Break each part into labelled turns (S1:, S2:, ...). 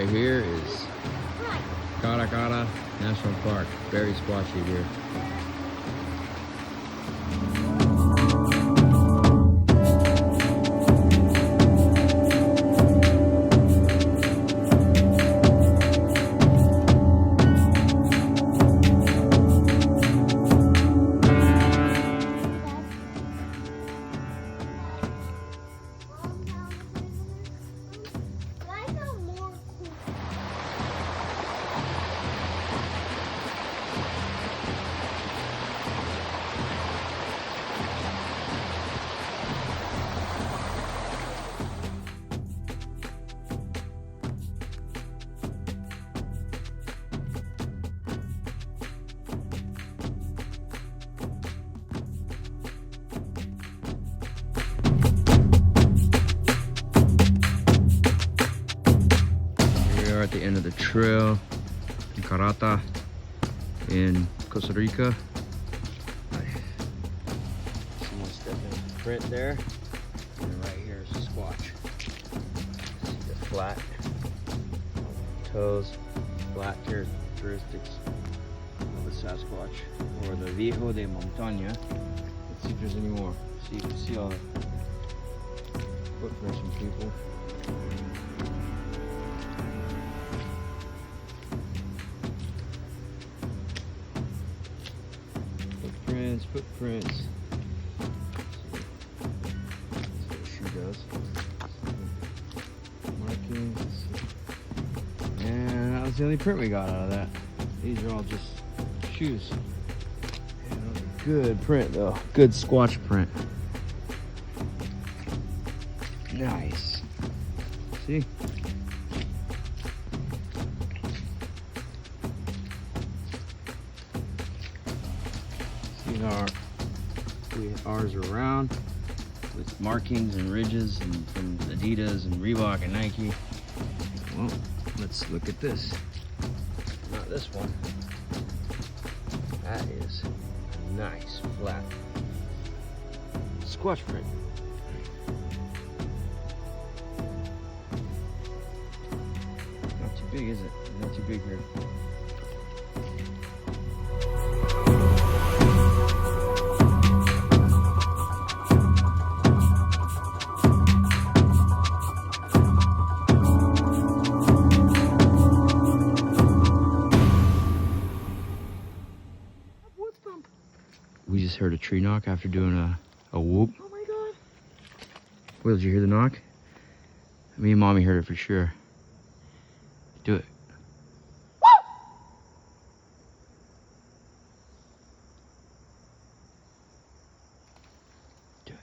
S1: right here is CARACARA National Park. Very squatchy here. At the end of the trail in Carata in Costa Rica. Someone stepped in the print there, and right here is a squatch. See the flat toes, flat characteristics of the Sasquatch, or the Viejo de montaña. Let's see if there's any more. See, you can see all the footprints from people. Footprints. Let's see what the shoe does. Markings. And that was the only print we got out of that. These are all just shoes. Yeah, that was a good print though. Good squatch print. Nice. See? Ours are round with markings and ridges and from Adidas and Reebok and Nike. Well, let's look at this. Not this one. That is nice, flat squatch print. Not too big, is it? Not too big here. We just heard a tree knock after doing a whoop.
S2: Oh my god.
S1: Will, did you hear the knock? Me and Mommy heard it for sure. Do it. Do it.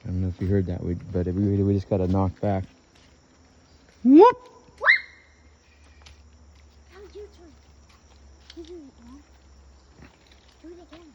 S1: I don't know if you heard that, but we just got a knock back. Whoop!
S2: That was your turn. You do it, Mom. Do it again.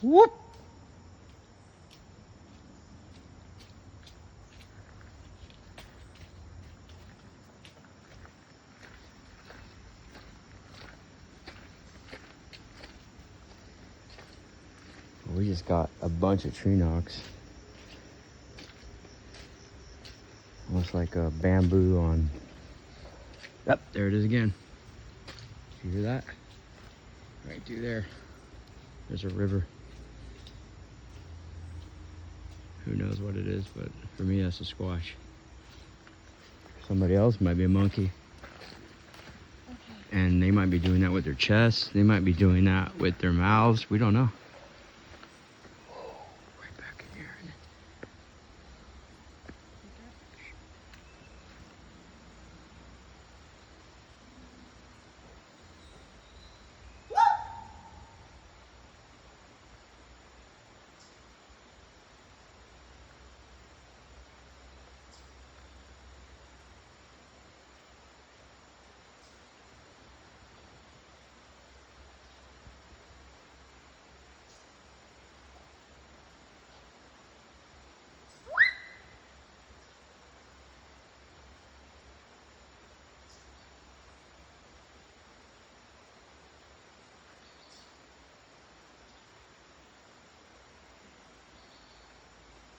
S1: Whoop! We just got a bunch of tree knocks. Almost like a bamboo on. Yep, there it is again. You hear that? Right through there. There's a river. Who knows what it is, but for me, that's a squash. Somebody else might be a monkey.
S2: Okay.
S1: And they might be doing that with their chests. They might be doing that with their mouths. We don't know. Right back in here.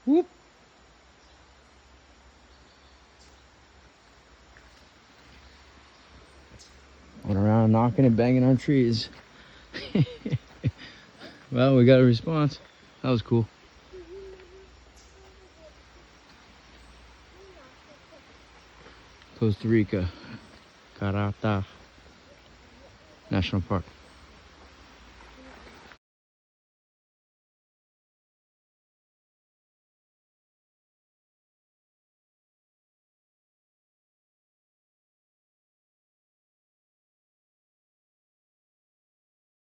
S1: Whoop. Went around knocking and banging on trees. Well, we got a response. That was cool. Costa Rica, CARACARA National Park.